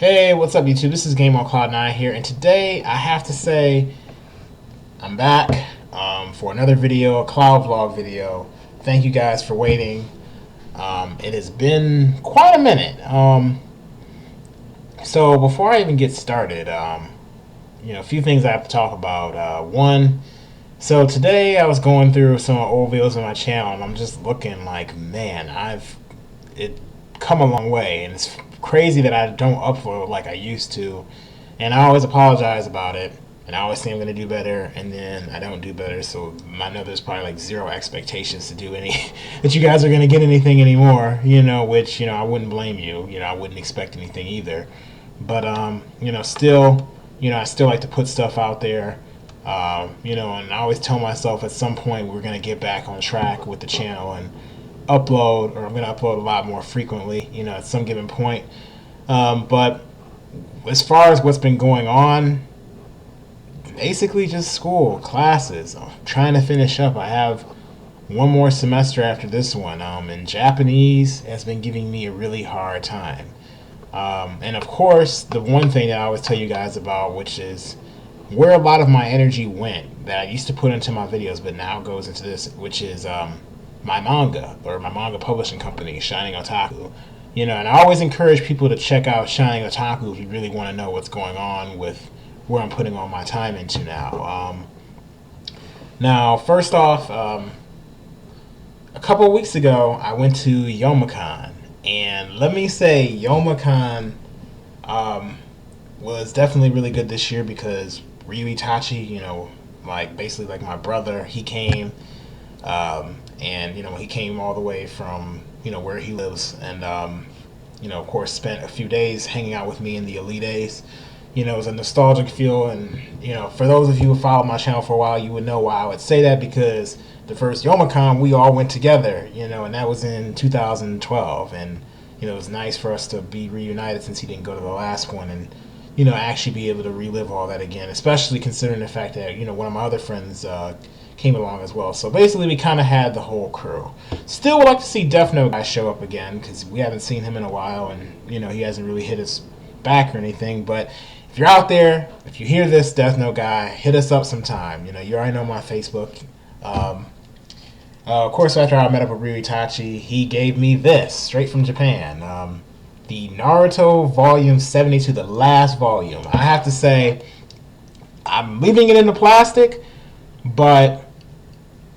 Hey, what's up YouTube? This is Game on Cloud 9 here, and today I have to say I'm back for another video, a cloud vlog video. Thank you guys for waiting. It has been quite a minute. So before I even get started, a few things I have to talk about. One, so today I was going through some old videos on my channel, and I'm just looking like, man, it come a long way, and it's crazy that I don't upload like I used to, and I always apologize about it, and I always say I'm going to do better, and then I don't do better. So I know there's probably like zero expectations to do any that you guys are going to get anything anymore, which I wouldn't blame you. I wouldn't expect anything either, but still, I still like to put stuff out there. And I always tell myself at some point we're going to get back on track with the channel and upload, or I'm going to upload a lot more frequently, at some given point. But as far as what's been going on, basically just school, classes. I'm trying to finish up. I have one more semester after this one, and Japanese has been giving me a really hard time. And of course, the one thing that I always tell you guys about, which is where a lot of my energy went that I used to put into my videos, but now goes into this, which is my manga, or my manga publishing company, Shining Otaku. And I always encourage people to check out Shining Otaku if you really want to know what's going on with where I'm putting all my time into now. Now, first off, a couple of weeks ago, I went to Youmacon, and let me say, Youmacon was definitely really good this year because Ryu Itachi, basically like my brother, he came. And he came all the way from where he lives, and of course spent a few days hanging out with me in the Elite Days. It was a nostalgic feel, and for those of you who followed my channel for a while, you would know why I would say that, because the first Youmacon we all went together, and that was in 2012, and it was nice for us to be reunited since he didn't go to the last one, and actually be able to relive all that again, especially considering the fact that one of my other friends came along as well. So basically we kind of had the whole crew. Still would like to see Death Note guy show up again, because we haven't seen him in a while, and he hasn't really hit us back or anything. But if you're out there, if you hear this, Death Note guy, hit us up sometime. You already know my Facebook. Of course, after I met up with Ryu Itachi, he gave me this straight from Japan, the Naruto Volume 72, the last volume. I have to say, I'm leaving it in the plastic, but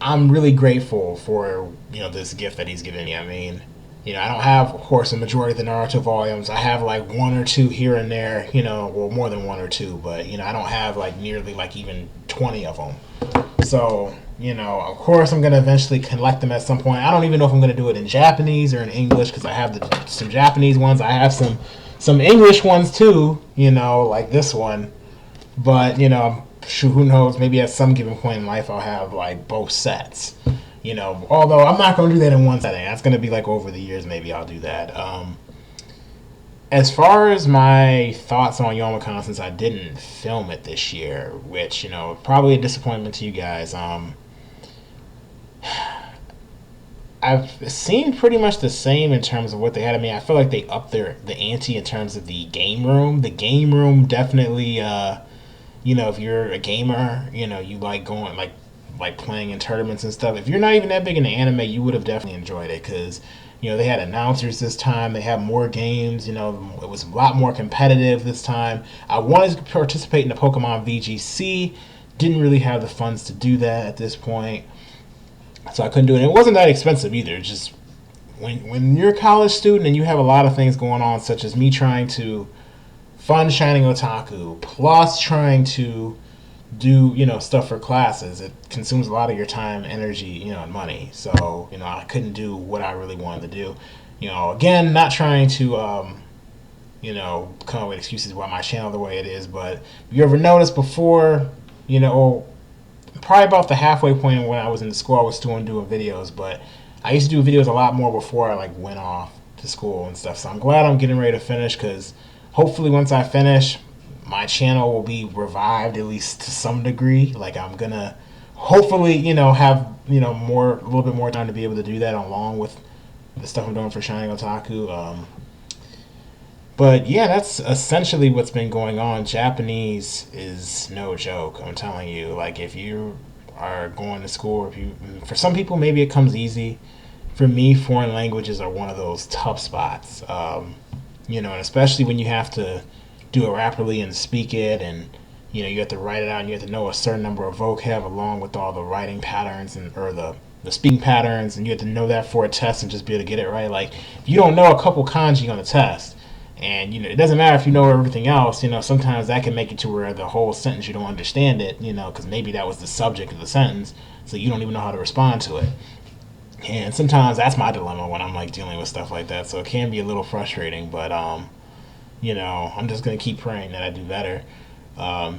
I'm really grateful for this gift that he's given me. I mean, I don't have, of course, a majority of the Naruto volumes. I have like one or two here and there, well, more than one or two, but I don't have like nearly like even 20 of them. So of course I'm gonna eventually collect them at some point. I don't even know if I'm gonna do it in Japanese or in English, because I have some Japanese ones. I have some English ones too, like this one. But shoot, who knows? Maybe at some given point in life I'll have like both sets. Although I'm not going to do that in one setting. That's going to be like over the years. Maybe I'll do that. As far as my thoughts on Youmacon, since I didn't film it this year, which probably a disappointment to you guys. I've seen pretty much the same in terms of what they had. I mean, I feel like they upped the ante in terms of the game room. The game room definitely. If you're a gamer, you like going like playing in tournaments and stuff. If you're not even that big into anime, you would have definitely enjoyed it, because they had announcers this time. They had more games. It was a lot more competitive this time. I wanted to participate in the Pokemon VGC. Didn't really have the funds to do that at this point, so I couldn't do it. And it wasn't that expensive either. Just when you're a college student and you have a lot of things going on, such as me trying to fund Shining Otaku, plus trying to do stuff for classes, it consumes a lot of your time, energy, and money. So I couldn't do what I really wanted to do. Again, not trying to come up with excuses why my channel the way it is, but you ever noticed before, probably about the halfway point when I was in school, I was still doing videos, but I used to do videos a lot more before I went off to school and stuff. So I'm glad I'm getting ready to finish, because hopefully once I finish, my channel will be revived, at least to some degree. Like, I'm gonna hopefully have a little bit more time to be able to do that along with the stuff I'm doing for Shining Otaku. But yeah, that's essentially what's been going on. Japanese is no joke. I'm telling you. Like if you are going to school, if you for some people maybe it comes easy. For me, foreign languages are one of those tough spots. And especially when you have to do it rapidly and speak it, and you have to write it out, and you have to know a certain number of vocab along with all the writing patterns and or the speaking patterns, and you have to know that for a test and just be able to get it right. Like if you don't know a couple kanji on a test, and it doesn't matter if you know everything else. Sometimes that can make it to where the whole sentence you don't understand it. Because maybe that was the subject of the sentence, so you don't even know how to respond to it. And sometimes that's my dilemma when I'm like dealing with stuff like that. So it can be a little frustrating, but I'm just gonna keep praying that I do better.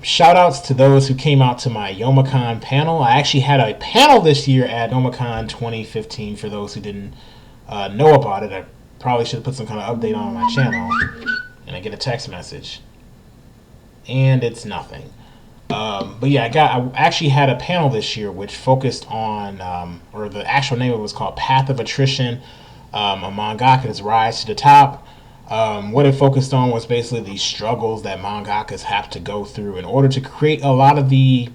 Shout outs to those who came out to my Youmacon panel. I actually had a panel this year at Youmacon 2015. For those who didn't know about it, I probably should have put some kind of update on my channel. And I get a text message, and it's nothing. But yeah, I actually had a panel this year which focused on, or the actual name of it was called Path of Attrition, a mangaka's rise to the top. What it focused on was basically the struggles that mangakas have to go through in order to create a lot of the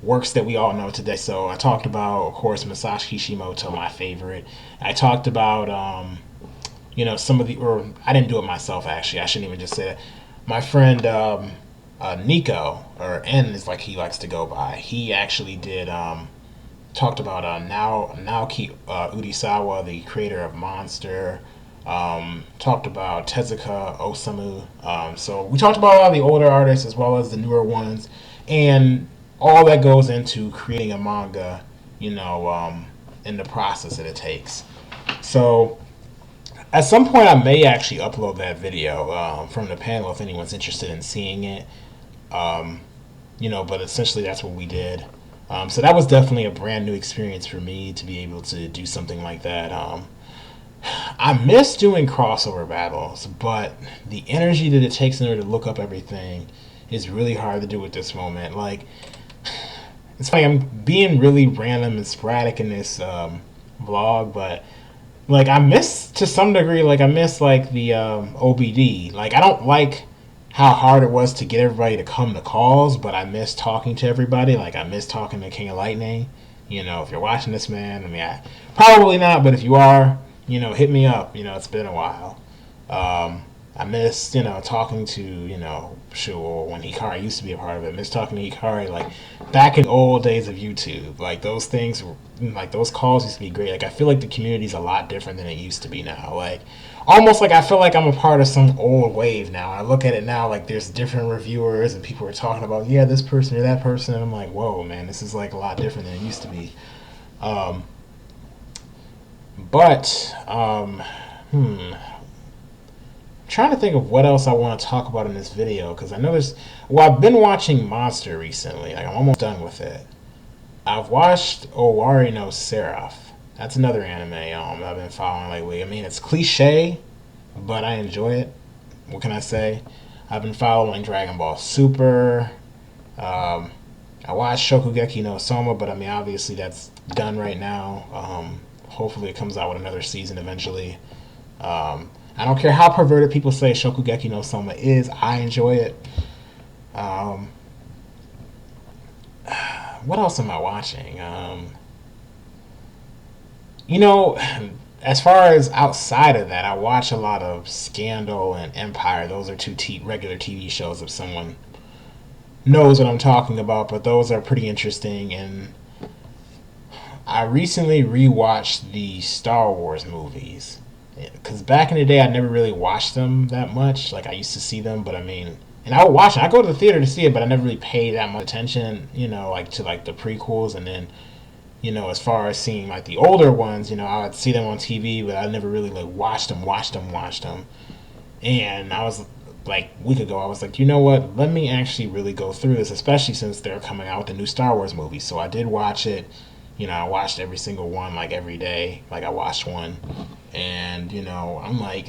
works that we all know today. So I talked about, of course, Masashi Kishimoto, my favorite. I talked about, some of the, or I didn't do it myself actually. I shouldn't even just say that. My friend Nico, or N is like he likes to go by. He actually did talked about Naoki Urisawa, the creator of Monster. Talked about Tezuka Osamu. So we talked about a lot of the older artists as well as the newer ones, and all that goes into creating a manga. In the process that it takes. So at some point, I may actually upload that video from the panel if anyone's interested in seeing it. But essentially that's what we did. So that was definitely a brand new experience for me to be able to do something like that. I miss doing crossover battles, but the energy that it takes in order to look up everything is really hard to do at this moment. Like, it's funny, I'm being really random and sporadic in this vlog, but like I miss to some degree, like I miss like the OBD. Like I don't like how hard it was to get everybody to come to calls, but I miss talking to everybody. Like I miss talking to King of Lightning. If you're watching this, man, I mean, probably not, but if you are, hit me up. It's been a while. I miss, talking to, sure, when Hikari used to be a part of it. I miss talking to Hikari, like, back in old days of YouTube. Like, those things, like, those calls used to be great. Like, I feel like the community's a lot different than it used to be now. Like, almost like I feel like I'm a part of some old wave now. I look at it now, like, there's different reviewers, and people are talking about, yeah, this person or that person, and I'm like, whoa, man, this is, like, a lot different than it used to be. Trying to think of what else I want to talk about in this video, because I know I've been watching Monster recently. Like, I'm almost done with it. I've watched Owari no Seraph. That's another anime I've been following lately. I mean, it's cliche, but I enjoy it. What can I say? I've been following Dragon Ball Super. I watched Shokugeki no Soma, but I mean, obviously that's done right now. Hopefully it comes out with another season eventually. I don't care how perverted people say Shokugeki no Soma is. I enjoy it. What else am I watching? As far as outside of that, I watch a lot of Scandal and Empire. Those are two regular TV shows if someone knows what I'm talking about, but those are pretty interesting. And I recently rewatched the Star Wars movies. Because back in the day, I never really watched them that much. Like, I used to see them, but I mean, and I would watch it. I go to the theater to see it, but I never really paid that much attention, like to like the prequels. And then, as far as seeing like the older ones, I would see them on TV, but I never really like watched them. And I was like, a week ago, I was like, you know what? Let me actually really go through this, especially since they're coming out with the new Star Wars movie. So I did watch it. I watched every single one, like every day. Like I watched one. And, I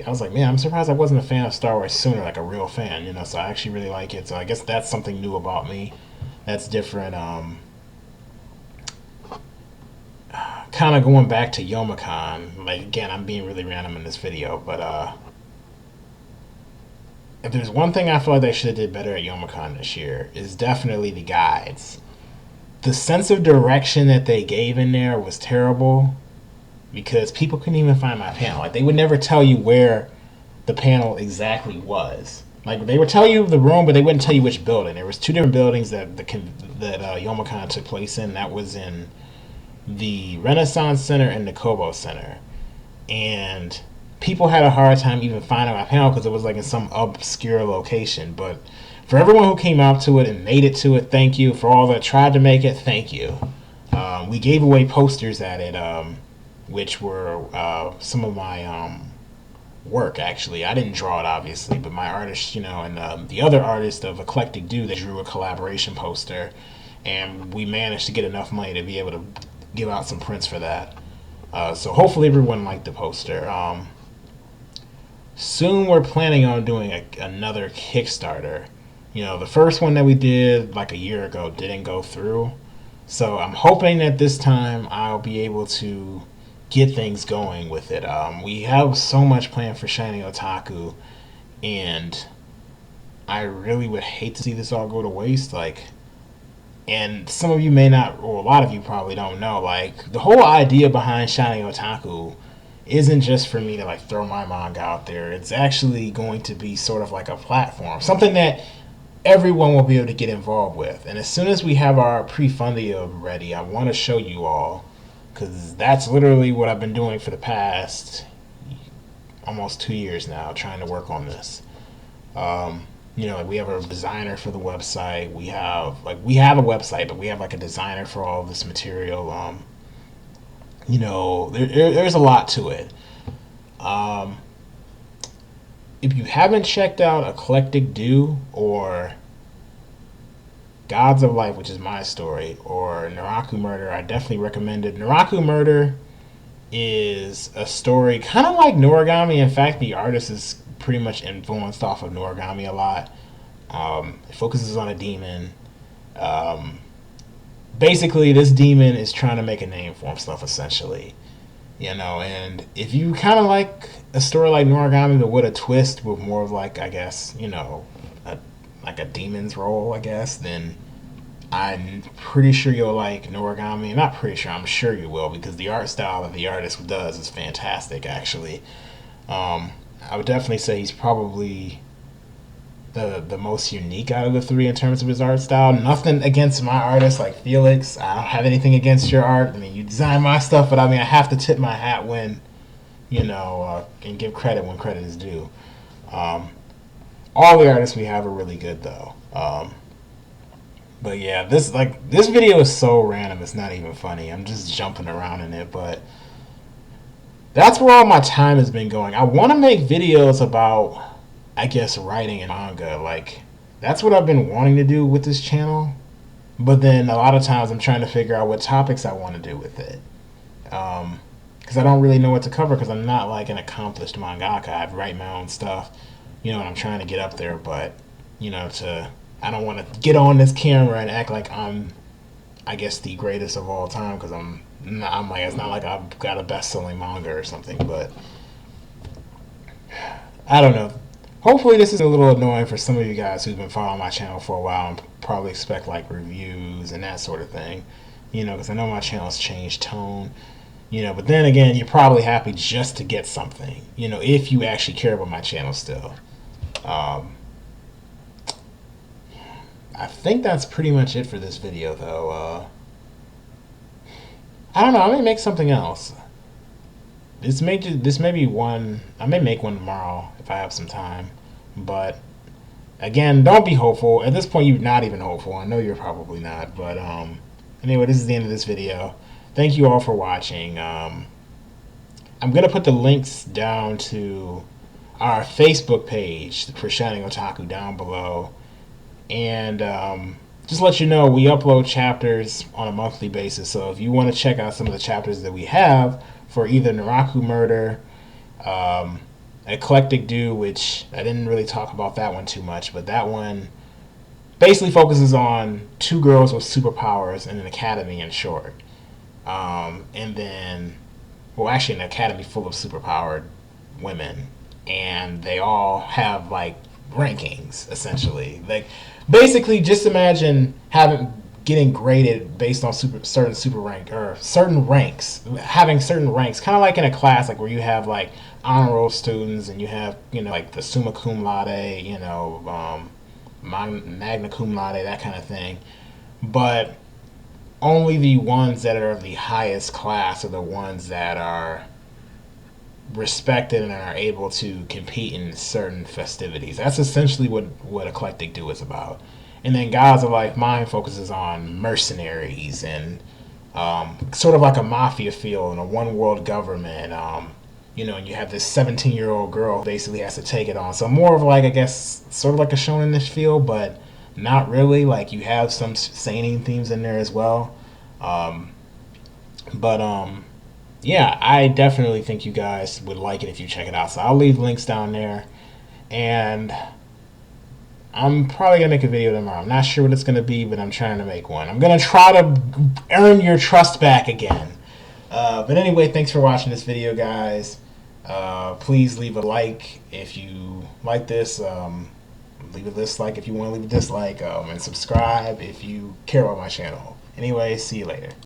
was like, man, I'm surprised I wasn't a fan of Star Wars sooner, like a real fan, so I actually really like it. So I guess that's something new about me. That's different. Kind of going back to Youmacon. Like, again, I'm being really random in this video, but if there's one thing I feel like they should have did better at Youmacon this year, is definitely the guides. The sense of direction that they gave in there was terrible because people couldn't even find my panel. Like they would never tell you where the panel exactly was. Like they would tell you the room, but they wouldn't tell you which building. There was two different buildings that Youmacon took place in. That was in the Renaissance Center and the Kobo Center, and people had a hard time even finding my panel because it was like in some obscure location. But for everyone who came out to it and made it to it, thank you. For all that tried to make it, thank you. We gave away posters at it, which were some of my work. Actually, I didn't draw it obviously, but my artist, and the other artist of Eclectic Do, they drew a collaboration poster, and we managed to get enough money to be able to give out some prints for that. So hopefully everyone liked the poster. Soon we're planning on doing another Kickstarter. The first one that we did like a year ago didn't go through. So I'm hoping that this time I'll be able to get things going with it. We have so much planned for Shining Otaku, and I really would hate to see this all go to waste. And some of you may not, or a lot of you probably don't know, the whole idea behind Shining Otaku isn't just for me to throw my manga out there. It's actually going to be sort of like a platform, something that everyone will be able to get involved with. And as soon as we have our pre-fundio ready, I want to show you all, because that's literally what I've been doing for the past almost 2 years now, trying to work on this. We have a designer for the website. We have a website, but we have a designer for all of this material. There's a lot to it. If you haven't checked out Eclectic Do or Gods of Life, which is my story, or Naraku Murder, I definitely recommend it. Naraku Murder is a story kind of like Noragami. In fact, the artist is pretty much influenced off of Noragami a lot. It focuses on a demon. Basically, this demon is trying to make a name for himself, essentially. And if you kind of like a story like Noragami, but with a twist, with more of a demon's role, I guess, then I'm pretty sure you'll like Noragami. Not pretty sure, I'm sure you will, because the art style that the artist does is fantastic, actually. I would definitely say he's probably the most unique out of the three in terms of his art style. Nothing against my artist like Felix. I don't have anything against your art. I mean, you design my stuff, but I have to tip my hat when, and give credit when credit is due. All the artists we have are really good, though. But yeah, this video is so random. It's not even funny. I'm just jumping around in it, but that's where all my time has been going. I want to make videos about, I guess, writing and manga. That's what I've been wanting to do with this channel. But then a lot of times I'm trying to figure out what topics I want to do with it. Because I don't really know what to cover, because I'm not an accomplished mangaka. I write my own stuff, and I'm trying to get up there. But, I don't want to get on this camera and act like I'm, I guess, the greatest of all time, because it's not like I've got a best-selling manga or something. But I don't know. Hopefully this is a little annoying for some of you guys who've been following my channel for a while and probably expect reviews and that sort of thing, because I know my channel's changed tone, but then again, you're probably happy just to get something, if you actually care about my channel still. I think that's pretty much it for this video, though. I don't know, I may make something else. This may be one. I may make one tomorrow if I have some time. But again, don't be hopeful. At this point, you're not even hopeful. I know you're probably not. But anyway, this is the end of this video. Thank you all for watching. I'm gonna put the links down to our Facebook page for Shining Otaku down below, and just let you know we upload chapters on a monthly basis. So if you want to check out some of the chapters that we have for either Naraku Murder, Eclectic Do, which I didn't really talk about that one too much, but that one basically focuses on two girls with superpowers in an academy, in short. And then, well, actually an academy full of superpowered women, and they all have rankings, essentially. Like, basically, just imagine getting graded based on certain super rank or certain ranks, having certain ranks, kind of like in a class, like where you have like honor roll students and you have like the summa cum laude, magna cum laude, that kind of thing. But only the ones that are of the highest class are the ones that are respected and are able to compete in certain festivities. That's essentially what Eclectic Do is about. And then Gods of Like Mine focuses on mercenaries and sort of like a mafia feel and a one world government. And you have this 17-year-old girl who basically has to take it on. So more of like, I guess, sort of like a shonen-ish feel, but not really. Like you have some seinen themes in there as well. Um, but yeah, I definitely think you guys would like it if you check it out. So I'll leave links down there, and I'm probably gonna make a video tomorrow. I'm not sure what it's gonna be, but I'm trying to make one. I'm gonna try to earn your trust back again. But anyway, thanks for watching this video, guys. Please leave a like if you like this. Leave a dislike if you want to leave a dislike, and subscribe if you care about my channel. Anyway, see you later.